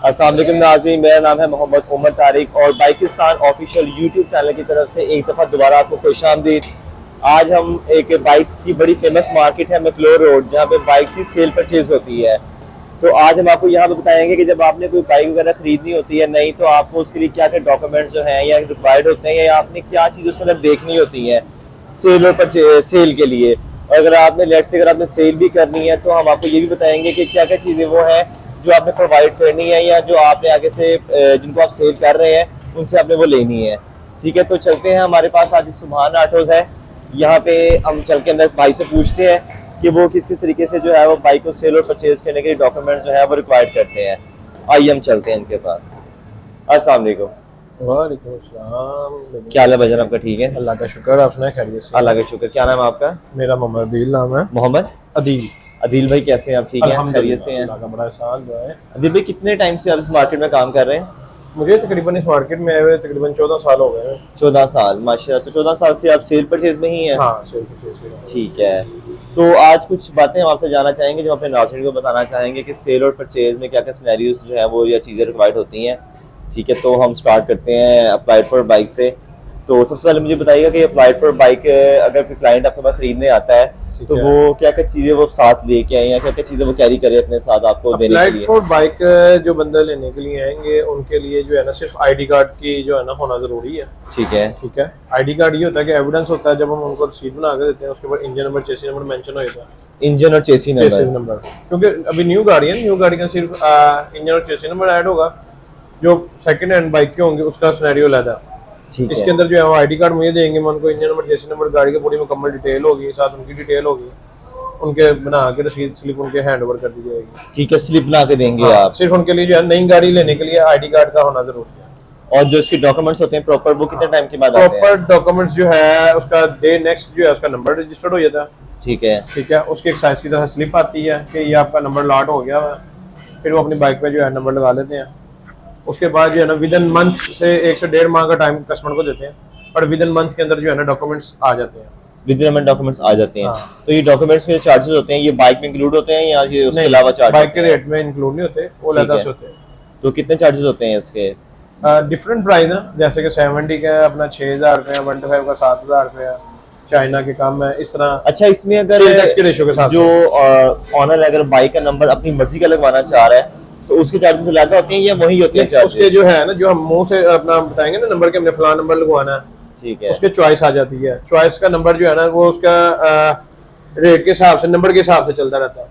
अस्सलाम वालेकुम नाज़रीन, मेरा नाम है मोहम्मद उमर तारिक और बाइकिस्तान ऑफिशियल यूट्यूब चैनल की तरफ से एक दफ़ा दोबारा आपको खुशामदीद। आज हम एक बाइक्स की बड़ी फेमस मार्केट है मैक्लोर रोड, जहाँ पे बाइक्स की सेल परचेज होती है। तो आज हम आपको यहाँ पे बताएंगे कि जब आपने कोई बाइक वगैरह खरीदनी होती है नहीं, तो आपको उसके लिए क्या क्या डॉक्यूमेंट्स जो हैं या रिक्वायर्ड होते हैं, या आपने क्या चीज़ उसके अंदर देखनी होती है सेल और सेल के लिए। और अगर आपने लेट से अगर आपने सेल भी करनी है तो हम आपको ये भी बताएंगे कि क्या क्या चीज़ें वो हैं जो आपने प्रोवाइड करनी है, या जो आपने आगे से जिनको आप सेल कर रहे हैं उनसे आपने वो लेनी है। ठीक है, तो चलते हैं। हमारे पास आज सुभान ऑटोज है, यहाँ पे हम चल के अंदर भाई से पूछते हैं कि वो किस किस तरीके से जो है वो बाइक को सेल और परचेज करने के लिए डॉक्यूमेंट जो है वो रिक्वायर्ड करते हैं। आइए हम चलते हैं इनके पास। अस्सलाम वालेकुम। वालेकुम अस्सलाम। क्या हाल है भाईजान आपका? ठीक है, अल्लाह का शुक्र। आपने खैरियत से? अल्लाह का शुक्र। क्या नाम है आपका? मेरा मोहम्मद अदील नाम है। मोहम्मद अदील। अदील भाई, कैसे हैं आप? ठीक है, खैरियत से हैं? अल्लाह का बड़ा एहसान जो है। अदील भाई, कितने टाइम से आप इस मार्केट में काम कर रहे हैं? मुझे तकरीबन इस मार्केट में आए हुए तकरीबन 14 साल हो गए हैं। 14 साल, माशाल्लाह। तो 14 साल से आप सेल परचेज में ही हैं? हाँ, सेल परचेज। ठीक है, तो आज कुछ बातें हम आपसे जानना चाहेंगे जो अपने नाज़रीन को बताना चाहेंगे कि सेल और परचेज में क्या क्या सिनेरियोज जो है वो या चीज़ें रिक्वायर्ड होती हैं। ठीक है, तो हम स्टार्ट करते हैं अप्लाइड फॉर बाइक से। तो सबसे पहले मुझे बताइएगा कि अप्लाइड फॉर बाइक अगर कोई क्लाइंट आपके पास खरीदने आता है तो वो क्या क्या चीज़ें वो साथ लेके आए या क्या क्या चीज़ें वो कैरी करे अपने साथ आपको देने के लिए? अप्लाइड फॉर बाइक जो बंदा लेने के लिए आएंगे उनके लिए जो है ना सिर्फ आईडी कार्ड की जो है ना होना जरूरी है। ठीक है, ठीक है। आईडी कार्ड ये होता है कि एविडेंस होता है, जब हम उनको रसीद बना के देते हैं उसके बाद इंजन नंबर चेसी नंबर मेंशन हो जाता है। इंजन और चेसी नंबर क्योंकि अभी न्यू गाड़ी है, न्यू गाड़ी का सिर्फ इंजन और चेसी नंबर ऐड होगा। जो सेकंड हैंड बाइक के होंगे उसका सिनेरियो अलग है। ठीक है, इसके अंदर जो है वो आईडी कार्ड मुझे देंगे, मैं उनको इंजन नंबर चेसी नंबर गाड़ी की पूरी मुकम्मल डिटेल होगी, साथ उनकी डिटेल होगी, उनके बना के रसीद स्लिप उनके हैंड ओवर कर दी जाएगी। ठीक है, स्लिप बना के देंगे हाँ, आप? सिर्फ उनके लिए जो है नई गाड़ी लेने के लिए आईडी कार्ड का होना जरूरी है। और जो इसके डॉक्यूमेंट्स होते हैं प्रॉपर, वो कितने टाइम के बाद आते हैं? प्रॉपर डॉक्यूमेंट्स जो है उसका डे नेक्स्ट जो है उसका नंबर रजिस्टर्ड हो जाता है। ठीक है, ठीक है, उसकी एक साइज की तरह स्लिप आती है कि ये आपका नंबर लॉट हो गया है। फिर वो अपनी बाइक पे जो है नंबर लगा लेते हैं। उसके बाद जो है ना विद इन मंथ से 1 से 1.5 माह का टाइम कस्टमर को देते हैं, और विद इन मंथ के अंदर जो है ना डॉक्यूमेंट्स आ जाते हैं। विद इन डॉक्यूमेंट्स आ जाते हैं। हाँ। तो ये डॉक्यूमेंट्स के चार्जेस होते हैं ये बाइक में इंक्लूड होते हैं या ये उसके अलावा चार्ज? बाइक के रेट में इंक्लूड नहीं होते, वो अलग से होते हैं। तो कितने चार्जेस होते हैं इसके? डिफरेंट प्राइस है, जैसे कि 70 का अपना 6000 रुपये, 125 का 7000 रुपये, चाइना के कम है, इस तरह। अच्छा, इसमें अगर टैक्स के रेशियो के साथ जो ऑनर अगर बाइक का नंबर अपनी मर्जी का लगवाना चाह रहा है तो उसके चार्जेस अलग होते हैं या वही होते हैं? उसके जो है ना, जो हम मुंह से अपना बताएंगे ना नंबर के हमने फलाना नंबर लगवाना है, ठीक है, उसके चॉइस आ जाती है। चॉइस का नंबर जो है ना वो उसका रेट के हिसाब से, नंबर के हिसाब से चलता रहता है।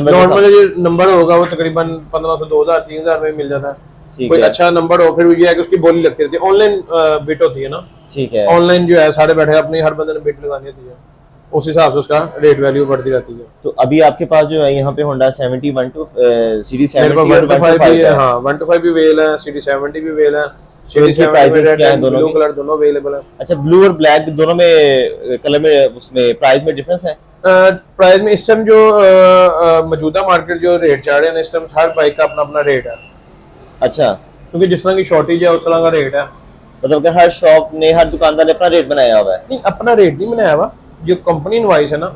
नॉर्मल जो नंबर होगा वो तकरीबन 1500, 2000, 3000 में मिल जाता है। कोई अच्छा नंबर हो फिर ये है कि उसकी बोली लगती रहती है। ऑनलाइन बिट होती है ना, ठीक है, ऑनलाइन जो है सारे बैठे अपनी हर बंदे ने बिट लगानी होती है, उस हिसाब से उसका रेट वैल्यू बढ़ती रहती है। तो अभी आपके पास जो है यहाँ पे होंडा 70 सीडी 70 और 125 भी है। हाँ, 125 भी अवेल है, सीडी 70 भी अवेल है। सीडी 70 क्या है, दोनों ब्लू कलर दोनों अवेलेबल है। अच्छा, ब्लू और ब्लैक दोनों में कलर में उसमें प्राइस में डिफरेंस है? प्राइस में इस टाइम जो मौजूदा मार्केट जो रेट चाह रहे हैं इस टाइम हर बाइक का अपना अपना रेट है। अच्छा, क्योंकि जिस तरह की शॉर्टेज है उस तरह का रेट है। मतलब कि हर शॉप ने, हर दुकानदार ने अपना रेट बनाया हुआ है? नहीं, अपना रेट नहीं बनाया हुआ, जो कंपनी इनवॉइस है ना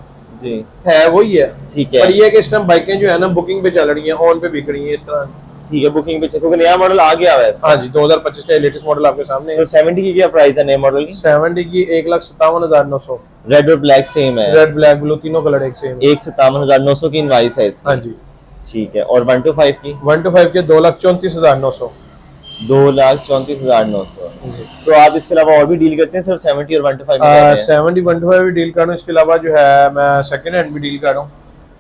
जी है वही है। ठीक है, पर ये है कि इस टाइम बाइकें जो है ना बुकिंग पे चल रही हैं, ऑन पे बिक रही हैं इस तरह। ठीक है, बुकिंग पे क्योंकि नया मॉडल आ गया है। हाँ जी, 2025 का लेटेस्ट मॉडल आपके सामने है। तो 70 की क्या प्राइस है नए मॉडल की? 70 की 1,57,900। रेड और ब्लैक सेम है? रेड ब्लैक ब्लू तीनों कलर एक सेम। 1,57,900 की इनवॉइस है इसकी? हाँ जी, ठीक है। और 125 की? 125 के 2,34,900। 2,34,900। तो आप इसके अलावा और भी डील करते हैं सिर्फ 70 और 125 में? 70 125 भी डील कर रहा हूँ, इसके अलावा जो है मैं सेकंड हैंड भी डील कर रहा हूँ।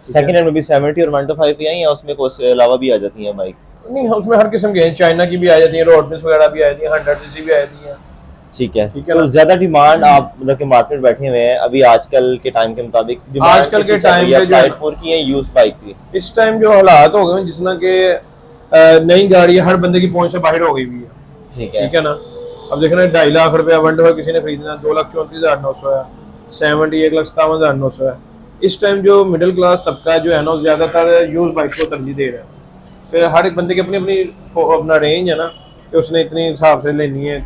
सेकंड हैंड में भी 70 और 125 ही हैं या उसमें कोई अलावा भी आ जाती हैं बाइक्स? नहीं, उसमें हर किस्म के हैं, चाइना की भी आ जाती है, रोडमेंस वगैरह भी आ जाती है, 100 सीसी भी आ जाती है। ठीक है, तो ज्यादा डिमांड आप मतलब कि मार्केट बैठे हुए हैं अभी आजकल के टाइम के मुताबिक? आजकल के टाइम पे जो फोर की है यूज्ड बाइक की, इस टाइम जो हालात हो गए जिस तरह के नई गाड़ी हर बंदे की पहुंच से बाहर हो गई हुई है। ठीक है ना। अब देखना 2.5 लाख रुपया 125 किसी ने खरीदना, 2,34,900 है। 70 1,57,900 है। इस टाइम जो मिडिल क्लास तबका जो है ना ज्यादातर यूज बाइक को तरजीह दे रहा है। फिर हर एक बंदे की अपनी अपनी अपना रेंज है ना कि उसने इतनी हिसाब से लेनी है,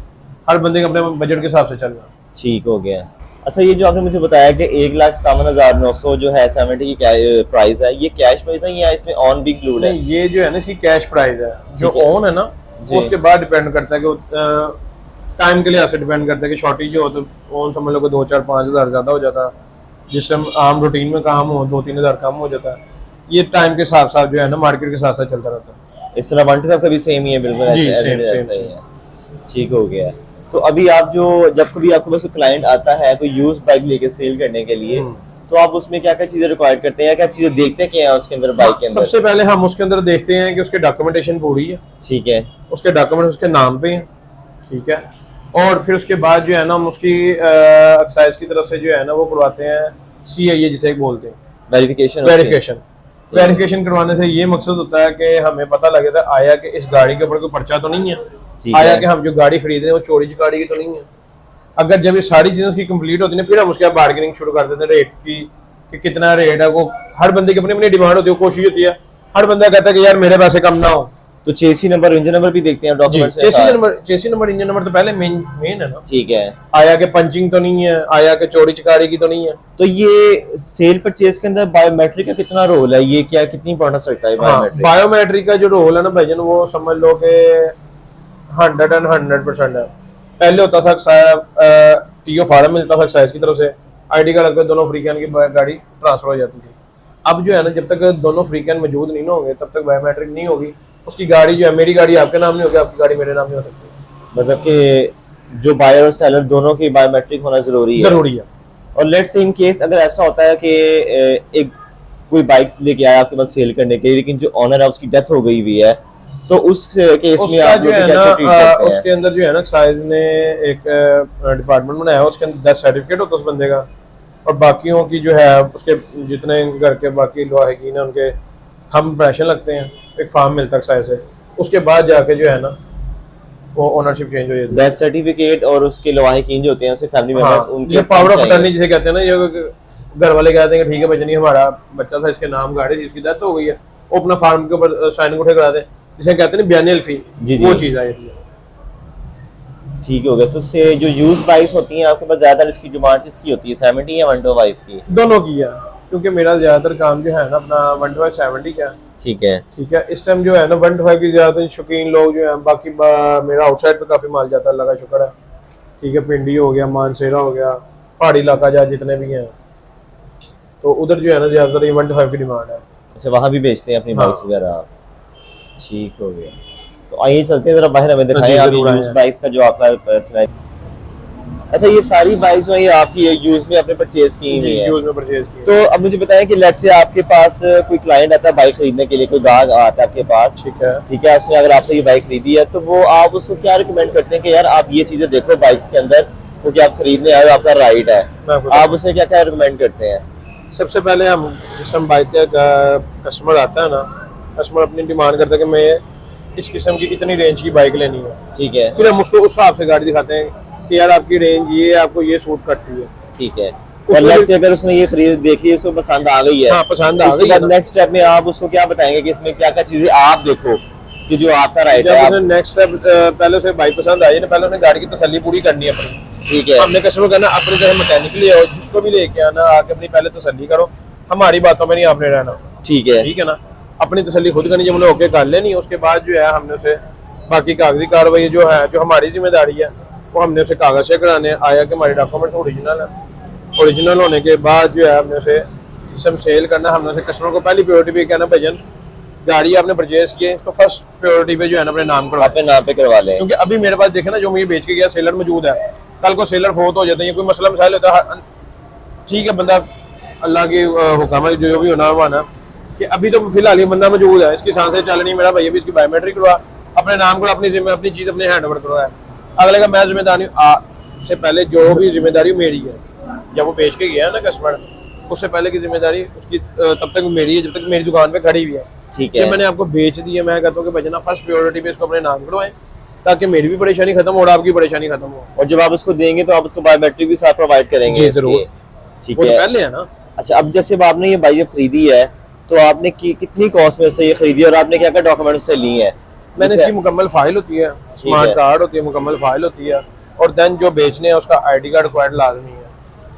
हर बंदे के अपने बजट के हिसाब से चलना। ठीक हो गया। अच्छा, ये जो आपने मुझे बताया कि 1,57,900 जो है 70 की प्राइस है, ये कैश प्राइस है या इसमें ऑन भी इंक्लूड है? नहीं, ये जो है ना इसकी कैश प्राइस है। जो ऑन है ना वो उसके बाद डिपेंड करता है कि टाइम के लिए ऐसे डिपेंड करता है कि शॉर्टेज जो हो तो ऑन समझ लो कि 2-4-5 हज़ार ज्यादा हो जाता है, जिस टाइम आम रूटीन में काम हो 2-3 हज़ार कम हो जाता है। ये टाइम के साथ साथ जो है ना मार्केट के साथ साथ चलता रहता है। इस तरह 125 का भी सेम ही है, बिल्कुल जी ऐसे सेम ऐसे ही है। ठीक हो गया। तो अभी आप जो जब कभी आपके पास क्लाइंट आता है कोई यूज्ड बाइक लेके सेल करने के लिए, तो आप उसमें क्या क्या चीजें रिक्वायर करते हैं, क्या चीजें देखते हैं क्या उसके अंदर बाइक के अंदर? सबसे पहले हम उसके अंदर देखते हैं कि उसके डॉक्यूमेंटेशन पूरी है। ठीक है। उसके डॉक्यूमेंट उसके नाम पे हैं। ठीक है। और फिर उसके बाद जो है ना हम उसकी एक्साइज की तरफ से जो है ना वो करवाते हैं CIA जिसे बोलते हैं, वेरिफिकेशन करवाने से ये मकसद होता है कि हमें पता लगे था आया कि इस गाड़ी के ऊपर कोई पर्चा तो नहीं है, आया कि हम जो गाड़ी खरीद रहे हैं वो चोरी की गाड़ी की तो नहीं है। अगर जब ये सारी चीजें उसकी कंप्लीट होती है फिर हम उसके बाद बार्गेनिंग शुरू कर देते हैं रेट की, कि कितना रेट है। वो हर बंदे की अपनी अपनी डिमांड होती है, कोशिश होती है, हर बंदा कहता है कि यार मेरे पैसे कम ना हो। तो चेसी नंबर इंजन नंबर भी देखते हैं डॉक्यूमेंट? चेसी नंबर इंजन नंबर तो पहले मेन है ना। ठीक है। आया के पंचिंग तो नहीं है, आया के चोरी चकारी की तो नहीं है। तो ये सेल परचेज के अंदर बायोमेट्रिक का कितना रोल है, ये क्या कितनी इंपॉर्टेंस रखता है बायोमेट्रिक? बायोमेट्रिक का जो रोल है ना भाईजान वो समझ लो कि 100% है। पहले होता था TO फार्म मिलता था एक्साइज की तरफ से, ID कार्ड लगकर दोनों फ्री कैन की गाड़ी ट्रांसफर हो जाती थी। अब जो है ना जब तक दोनों फ्री कैन मौजूद नहीं होंगे तब तक बायोमेट्रिक नहीं होगी। उसकी गाड़ी जो है, मेरी गाड़ी आपके नाम नहीं होगी, आपकी गाड़ी मेरे नाम नहीं हो सकती। मतलब कि जो बायर और सेलर दोनों की बायोमेट्रिक होना जरूरी है। और लेट्स से इन केस अगर ऐसा होता है कि एक कोई बाइक्स लेके आया आपके पास सेल करने के लिए, लेकिन जो ऑनर है उसकी डेथ हो गई हुई है, तो उस केस में आप जो है ना उसके अंदर जो है ना साइज ने एक डिपार्टमेंट बनाया, उसके अंदर 10 सर्टिफिकेट होता है उस बंदे का, और बाकियों की जो है उसके जितने घर के बाकी लोहाकीन है उनके थंब इम्प्रेशन लगते हैं, एक फॉर्म मिलता है साइज से, उसके बाद जाके जो है ना वो ओनरशिप चेंज हो जाती है। डेथ सर्टिफिकेट और उसके लोहाकीन जो होते हैं उसके फैमिली मेंबर्स, उनके पावर ऑफ अटर्नी जिसे कहते हैं ना, जो घर वाले कहते हैं कि ठीक है भाई हमारा बच्चा था इसके नाम गाड़ी जिसकी डेथ हो गई है, वो अपना फार्म के ऊपर साइन उठे करा दे, जिसे कहते हैं बियानी अल्फी, वो चीज आ जाती है। ठीक हो गया। तो से जो यूज बाइक्स होती हैं आपके पास ज्यादातर इसकी डिमांड किसकी होती है, 70 या 125 की? दोनों की है, क्योंकि मेरा ज्यादातर काम जो है ना अपना 125 70 का। ठीक है। ठीक है। इस टाइम जो है ना 125 की ज्यादातर शौकीन लोग जो है, बाकी मेरा आउटसाइड पे काफी माल जाता है, अल्लाह का शुक्र है। ठीक है। पिंडी हो गया, मानसेरा हो गया, पहाड़ी इलाका जहाँ जितने भी हैं, तो उधर जो है ना ज्यादातर 125 की डिमांड है। अच्छा, वहाँ भी बेचते हैं अपनी बाइक्स वगैरह? ठीक हो गया। तो आइए चलते हैं जरा बाहर, हमें दिखाएं आप यूज बाइक्स का जो आपका पर्सनल। अच्छा, ये सारी बाइक्स जो है आपकी यूज में आपने परचेज की हुई है? यूज में परचेज की। तो अब मुझे बताएं कि लेट्स से आपके पास कोई क्लाइंट आता है बाइक खरीदने के लिए, कोई ग्राहक आता है आपके पास, ठीक है, उसने अगर आपसे ये बाइक खरीदी है, तो वो आप उसको क्या रिकमेंड करते हैं कि यार आप ये चीजें देखो बाइक्स के अंदर, क्योंकि आप खरीदने आए हो, आपका राइट है, आप उसे क्या क्या रिकमेंड करते हैं? सबसे पहले हम जिस हम बाइक का कस्टमर आता है ना, कस्टमर अपनी डिमांड करता है कि मैं इस किस्म की इतनी रेंज की बाइक लेनी है। ठीक है। फिर हम उसको उस हिसाब से गाड़ी दिखाते हैं कि यार आपकी रेंज ये आपको ये सूट करती है। ठीक है। और से अगर उसने ये खरीद देखी, उसको पसंद आ गई है, हाँ, पसंद आ गई है, नेक्स्ट स्टेप में आप उसको क्या बताएंगे कि इसमें क्या क्या चीजें आप देखो कि जो आपका राइट है? नेक्स्ट स्टेप पहले उसे बाइक पसंद आई ना, पहले उन्हें गाड़ी की तसल्ली पूरी करनी है अपनी। ठीक है। हमने कस्टमर कहना अपने जो है मैकेनिक ले आओ, जिसको भी लेके आना आके अपनी पहले तसल्ली करो, हमारी बातों में नहीं आपने रहना। ठीक है। ठीक है ना, अपनी तसल्ली खुद करनी, जब उन्हें ओके कर लेनी, उसके बाद जो है हमने उसे बाकी कागजी कार्रवाई जो है, जो हमारी जिम्मेदारी है, वो हमने उसे कागज से कराने। आया कि हमारे डॉक्यूमेंट्स ओरिजिनल है, ओरिजिनल होने के बाद जो है हमने उसे जिसम सेल करना, हमने उसे कस्टमर को पहली प्रायोरिटी पे कहना भजन गाड़ी आपने परचेज की है, इसको फर्स्ट प्रायोरिटी पे जो है ना अपने नाम करवा लें, क्योंकि अभी मेरे पास देखे ना जो मुझे बेच के गया सेलर मौजूद है, कल को सेलर फोत हो जाते हैं, कोई मसला मसाइल होता है, ठीक है, बंदा अल्लाह की हुक्म है जो भी होना हुआ कि अभी तो फिलहाल ये बंदा मौजूद है, इसकी सांसें चल नहीं, मेरा भैया भी इसकी बायोमेट्रिक करवा, अपने नाम को अपनी चीज अपने हैंड ओवर करवाया, अगले का मैं जिम्मेदारी से पहले जो भी जिम्मेदारी मेरी है, जब वो बेच के गया है ना कस्टमर, उससे पहले की जिम्मेदारी उसकी तब तक मेरी है जब तक मेरी दुकान पे खड़ी हुई है। ठीक है। मैंने आपको बेच दी है, मैं कहता हूँ कि भजना फर्स्ट प्रायोरिटी पे इसको अपने नाम करवाएं, ताकि मेरी भी परेशानी खत्म हो और आपकी परेशानी खत्म हो। और जब आप उसको देंगे तो आप उसको बायोमेट्रिक भी साथ प्रोवाइड करेंगे? जी जरूर। ठीक है, पहले है ना। अच्छा, अब जैसे आपने ये बाइक खरीदी है, तो आपने कितनी कॉस्ट में उससे ये खरीदी और आपने क्या क्या डॉक्यूमेंट उससे लिए हैं? मैंने इसकी मुकम्मल फाइल होती है, स्मार्ट कार्ड होती है, मुकम्मल फाइल होती है, और देन जो बेचने है उसका ID कार्ड रिक्वायर्ड लाजमी है।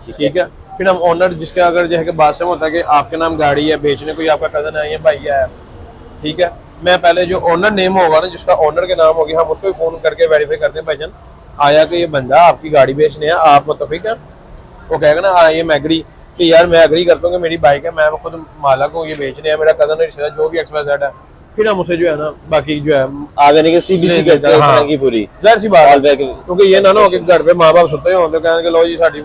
ठीक है। फिर हम ओनर जिसका अगर जैसे कि बात से होता है कि आपके नाम गाड़ी है, बेचने कोई आपका कजन है या भाई है, ठीक है, मैं पहले जो ओनर नेम होगा ना, जिसका ओनर के नाम होगी, हम उसको भी फोन करके वेरीफाई करते हैं, भाईजान आया कि ये बंदा आपकी गाड़ी बेचने है, आप मुतफिक है? वो कहेगा ना हाँ ये मैं एग्री, कि यार मैं एग्री करता हूँ कि मेरी बाइक है, मैं खुद मालक हूँ, ये बेचने है, मेरा कजन है, रिश्तेदार जो भी XYZ है, फिर हम उसे जो है ना बाकी जो है आगे नहीं CBC करते हैं हाँ, की पूरी जाहिर सी बात है, क्योंकि ये ना हो कि घर पे माँ बाप सुते हो तो कहने लो जी साड़ी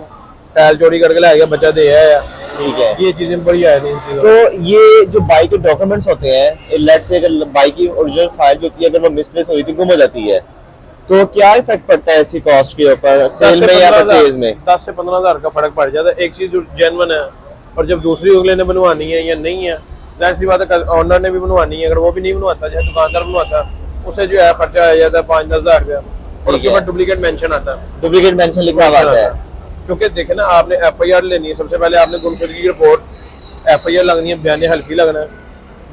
फाइल चोरी करके लाएगा बच्चा दे आया, ठीक है, ये चीजें बड़ी आए नहीं। तो ये जो बाइक के डॉक्यूमेंट्स होते हैं, लेट से अगर बाइक की ओरिजिनल फाइल जो होती है अगर वो मिसप्लेस हुई थी, गुम हो जाती है, तो क्या इफेक्ट पड़ता है इसकी कॉस्ट के ऊपर, सेल में या परचेज में? 10 से 15,000 का फर्क पड़ जाता है। एक चीज जेन्युइन है और जब दूसरी अगले ने बनवानी है या नहीं है, जाहिर सी बात है ऑनर ने भी बनवानी है, अगर वो भी नहीं बनवाता, जैसे दुकानदार बनवाता, उसे जो है खर्चा आ जाता है 5-10 हजार रुपया, और उसके बाद डुप्लीकेट मेंशन आता है, डुप्लीकेट मेंशन लिखा हुआ आता है। क्योंकि देखे ना, आपने FIR लेनी है, सबसे पहले आपने गुमशुदगी की रिपोर्ट, FIR लगनी है, बयान हल्फी लगना है,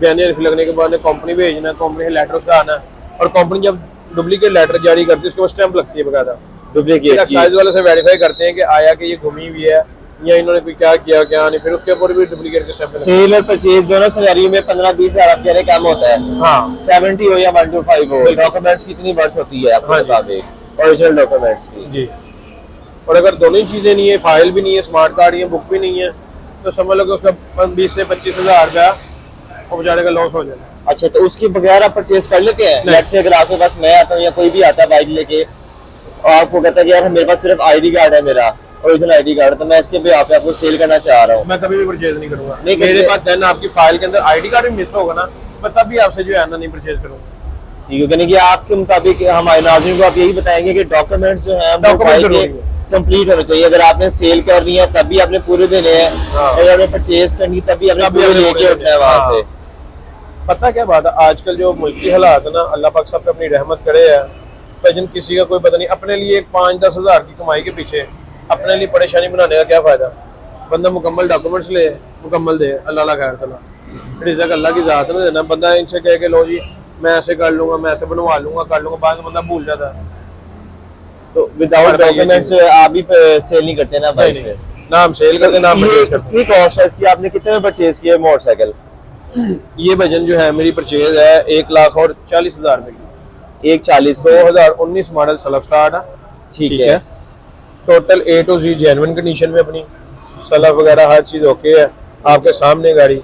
बयान हल्फी लगने के बाद कंपनी भेजना है, कंपनी लेटर उसका आना है, और कंपनी जब डुप्लीकेट लेटर जारी करती है उसके बाद स्टैंप लगती है बकायदा, डुप्लीकेट एक्साइज वाले से वेरीफाई करते हैं कि आया कि ये घूमी हुई है या इन्होंने कोई क्या किया क्या नहीं, फिर उसके ऊपर भी डुप्लीकेट के स्टैंप। सेल और परचेज दोनों सिनेरियो में 15-20 हजार रुपया कम होता है। हाँ, 70 हो या 125 हो, डॉक्यूमेंट्स कितनी वर्थ होती है आपके मुताबिक, ओरिजिनल डॉक्यूमेंट्स की? जी, और अगर दोनों ही चीजें नहीं है, फाइल भी नहीं है, स्मार्ट कार्ड या बुक भी नहीं है, तो समझ लो कि उसका 20 से 25 हजार रुपया वो बेचारे का लॉस हो जाए। अच्छा, तो उसकी बगैर आप परचेज कर लेते हैं? लेट्स से अगर आपके पास मैं आता हूँ या कोई भी आता है बाइक लेके और आपको कहता है कि यार मेरे पास सिर्फ ID कार्ड है, मेरा ओरिजिनल ID कार्ड, तो मैं इसके भी आपको सेल करना चाह रहा हूँ, मैं कभी भी परचेज नहीं करूंगा। नहीं, मेरे पास देन आपकी फाइल के अंदर ID कार्ड भी मिस होगा ना, मैं तब भी आपसे जो है ना नहीं परचेज करूंगा। ठीक है, यानी कि आपके मुताबिक हमारे नाज़रीन को आप यही बताएंगे कि डॉक्यूमेंट्स जो है कंप्लीट होना चाहिए। अगर आपने सेल करनी है तब भी आपने पूरे देने हैं, अगर आपने परचेज करनी है तब भी आपने पूरे लेके उठना है वहां से। पता क्या बात है, आजकल जो मुल्की हालात है ना, अल्लाह पाक सब पे अपनी रहमत करे है, लेकिन किसी का कोई पता नहीं, अपने लिए 5-10 हजार की कमाई के पीछे अपने लिए परेशानी बनाने का क्या फायदा? बंदा मुकम्मल डॉक्यूमेंट्स ले, मुकम्मल दे, अल्लाह खैर सला, रिज़्क़ अल्लाह की ज़ात है ना देना। बंदा इनसे कह के लो जी मैं ऐसे कर लूंगा, मैं ऐसे बनवा लूंगा, कर लूंगा, बाद में बंदा भूल जाता है। तो विदाउट डॉक्यूमेंट्स आप भी सेल नहीं करते ना भाई? ना हम सेल करते, ना इसकी कॉस्ट है इसकी, आपने कितने में परचेज किया मोटरसाइकिल? ये वजन जो है मेरी परचेज है 1,40,000 रुपए की, 1,40, 2019 मॉडल सेल्फ स्टार्ट है, ठीक है, total A to Z genuine condition में, अपनी सेल्फ वगैरह हर चीज ओके है, आपके सामने गाड़ी।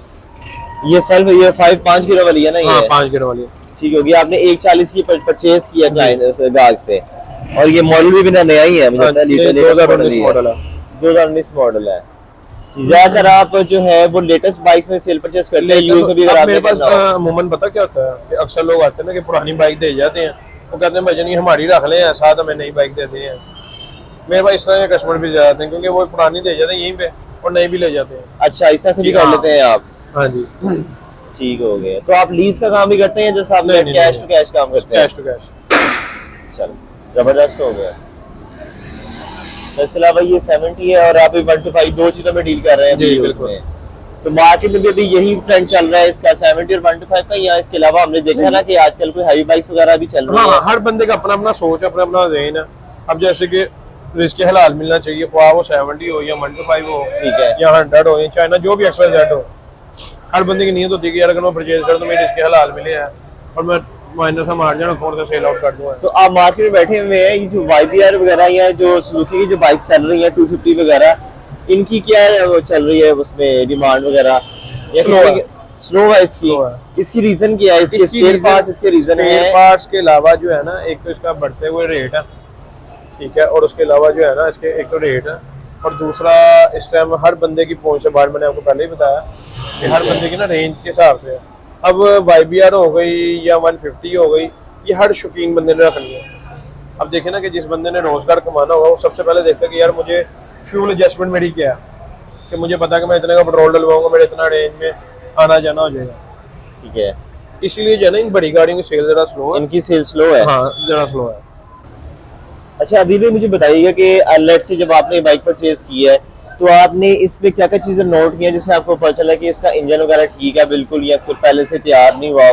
ये सेल्फ ये 5 किलो वाली है ना? हाँ, 5 किलो वाली, ठीक होगी। आपने 1,40 की परचेज किया गाहक से, और ये मॉडल भी बिना नया ही है, मुझे लगता है 2019 मॉडल है, 2019 मॉडल है। ज्यादातर आप जो है वो लेटेस्ट बाइक्स में सेल परचेज करते हैं, यूज में भी? अगर मेरे पास अमूमन पता क्या होता है कि अक्सर लोग आते हैं ना कि पुरानी बाइक दे जाते हैं, वो कहते हैं भाई हमारी रख लें, साथ हमें नई बाइक देते हैं। मेरे पास इस तरह के कस्टमर भी जाते हैं, क्योंकि वो पुरानी दे जाते हैं यहीं पे और नई भी ले जाते हैं। अच्छा, इस तरह से भी कर लेते हैं आप? हाँ जी, ठीक हो गया। तो आप लीज का काम भी करते हैं जैसे आप कैश टू कैश काम करते हैं? Cash to cash. चलो, जबरदस्त हो गया। तो इसके अलावा ये 70 है और आप 125 दो चीजों में डील कर रहे हैं? जी बिल्कुल। तो मार्केट में भी अभी यही ट्रेंड चल रहा है इसका, 70 और 125 का, या इसके अलावा हमने देखा ना कि आजकल कोई हाई बाइक्स वगैरह भी चल रही है? हर बंदे का अपना अपना सोच, अपना अपना ज़हन है। अब जैसे कि रिस्क हलाल मिलना चाहिए, ख्वाह वो 70 हो या 125 हो, ठीक है, या 100 हो या चाइना जो भी XYZ हो, हर बंदे की नीयत होती है कि यार अगर मैं परचेज कर तो मेरे रिस्क हलाल मिले है और मैं माइनर से मार जाना, थोड़ा सा सेल आउट कर दूंगा। तो आप मार्केट में बैठे हुए हैं, ये जो YBR वगैरह या जो सुजुकी की जो बाइक चल रही है 250 वगैरह, इनकी क्या चल रही है उसमें डिमांड वगैरह? स्लो है इसकी रीजन क्या है? इसके स्पेयर पार्ट्स इसके रीजन है? स्पेयर पार्ट्स के अलावा जो है ना, एक तो इसका बढ़ते हुए रेट है, ठीक है, और उसके अलावा जो है ना इसके एक तो रेट है, और दूसरा इस टाइम हर बंदे की पहुंच से बाहर, मैंने आपको पहले ही बताया कि हर बंदे की ना रेंज के हिसाब से है। अब YBR हो गई या 150 हो गई, ये हर शौकीन बंदे ने रखनी है। अब देखे ना कि जिस बंदे ने रोजगार कमाना होगा वो सबसे पहले देखता है कि यार मुझे फ्यूल एडजस्टमेंट मेरी क्या है, कि मुझे पता है कि मैं इतने का पेट्रोल डलवाऊंगा, मेरे इतना रेंज में आना जाना हो जाएगा, ठीक है। इसीलिए जो है ना इन बड़ी गाड़ियों की सेल जरा स्लो है, इनकी सेल स्लो है। हाँ, जरा स्लो है। अच्छा अदील भाई, मुझे बताइएगा कि लेट्स से जब आपने बाइक परचेज की है तो आपने इसमें क्या क्या चीजें नोट की हैं जिससे आपको पता चला कि इसका इंजन वगैरह ठीक है बिल्कुल, या फिर पहले से तैयार नहीं हुआ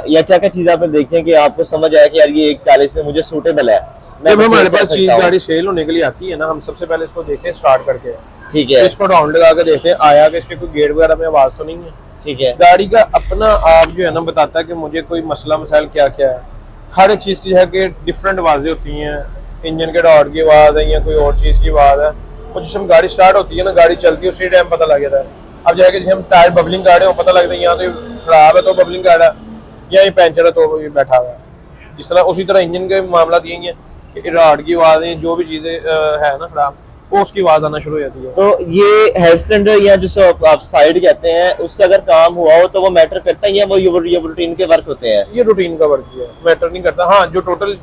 या क्या क्या चीजें आपने देखी हैं कि आपको समझ आया कि यार ये 140 में मुझे सूटेबल है? जब हमारे पास चीज गाड़ी सेल होने के लिए आती है ना, हम सबसे पहले इसको देखते हैं स्टार्ट करके, ठीक है, इसको राउंड लगा के देखते हैं आया कि इसके कोई गेट वगैरह में आवाज तो नहीं है, ठीक है। गाड़ी का अपना आप जो है ना बताता है कि मुझे कोई मसला मसाइल क्या क्या है। हर एक चीज की है कि डिफरेंट आवाजें होती हैं, इंजन के डॉट की आवाज है या कोई और चीज की आवाज है, और जिस गाड़ी स्टार्ट होती है ना, गाड़ी चलती है उसी टाइम पता लग जाता है। अब जाके जैसे हम टायर बबलिंग गाड़े हो पता लगता है यहाँ तो खराब है तो बबलिंग गाड़ा है, या ये पंचर है तो ये बैठा हुआ है। जिस तरह उसी तरह इंजन के मामला यही है कि राड की आवाजें जो भी चीजें है ना खराब, वो उसकी आवाज आना शुरू हो जाती है। तो ये हेड सिलेंडर या जिसको आप साइड कहते हैं, उसका अगर काम हुआ हो तो वो मैटर करता है या वो ये रूटीन के वर्क होते हैं? ये रूटीन का वर्क है, मैटर नहीं करता। हाँ, जो टोटल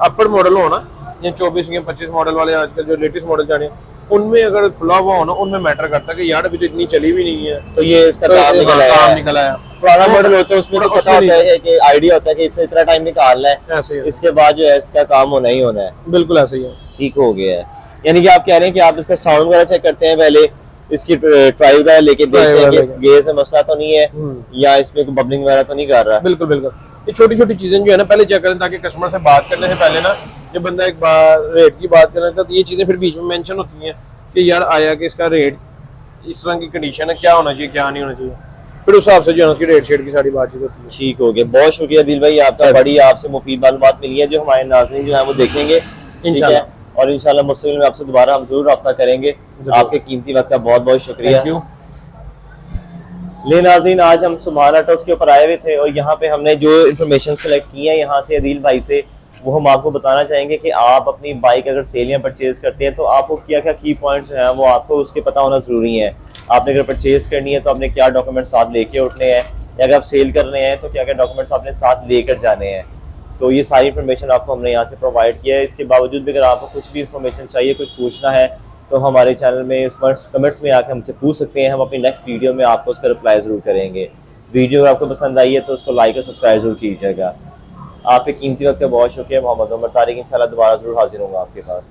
अपर मॉडल हो ना, ये 24 या 25 मॉडल वाले आजकल जो लेटेस्ट मॉडल जाने, उनमें अगर खुला हुआ हो ना, उनमें मैटर करता है कि यार अभी तो इतनी चली भी नहीं है, तो ये इसका काम निकला है। पुराना मॉडल होता है उसमें तो पता होता है कि आइडिया होता है कि इतना टाइम निकालना है, इसके बाद जो है इसका काम होना ही होना है। बिल्कुल ऐसे ही है। ठीक हो गया है, यानी कि आप कह रहे हैं कि आप इसका साउंड वगैरह चेक करते हैं पहले, इसकी ट्राई वगैरह लेके देखते हैं कि इस गेयर में मसला तो नहीं है या इसमें कोई बबलिंग वगैरह तो नहीं कर रहा। बिल्कुल बिल्कुल, ये छोटी छोटी चीजें जो है ना पहले चेक करें, ताकि कस्टमर से बात करने से पहले ना, जब बंदा एक बार रेट की बात करना तो ये चीजें फिर बीच में मेंशन होती हैं कि यार आया कि इसका रेट इस तरह की कंडीशन है, क्या होना चाहिए क्या नहीं होना चाहिए, फिर उस हिसाब से जो है उसकी रेट शेट की सारी बातचीत होती है। ठीक हो गया, बहुत शुक्रिया दिल भाई आपका, बड़ी आपसे मुफीद मालूमात मिली है जो हमारे नाज़रीन जो है वो देखेंगे इंशाल्लाह, और इंशाल्लाह मुस्तक़बिल में आपसे दोबारा हम जरूर रब्ता करेंगे। आपके कीमती वक्त का बहुत बहुत शुक्रिया। ले नाज़रीन, आज हम सुभान ऑटोस के ऊपर आए हुए थे और यहाँ पे हमने जो इन्फॉर्मेशन कलेक्ट की है यहाँ से अदील भाई से, वो हम आपको बताना चाहेंगे कि आप अपनी बाइक अगर सेल या परचेज करते हैं तो आपको क्या क्या की पॉइंट्स हैं वो आपको उसके पता होना ज़रूरी है। आपने अगर परचेज करनी है तो आपने क्या डॉक्यूमेंट साथ लेके उठने हैं, या अगर आप सेल कर रहे हैं तो क्या क्या डॉक्यूमेंट्स आपने साथ लेकर जाने हैं। तो ये सारी इन्फॉर्मेशन आपको हमने यहाँ से प्रोवाइड किया है। इसके बावजूद भी अगर आपको कुछ भी इन्फॉर्मेशन चाहिए, कुछ पूछना है, तो हमारे चैनल में कमेंट्स में आके हमसे पूछ सकते हैं। हम अपनी नेक्स्ट वीडियो में आपको उसका रिप्लाई ज़रूर करेंगे। वीडियो अगर आपको पसंद आई है तो उसको लाइक और सब्सक्राइब जरूर कीजिएगा। आपके कीमती वक्त का बहुत शुक्रिया। मोहम्मद उमर तारिक इंशाल्लाह दोबारा ज़रूर हाजिर होंगे आपके पास।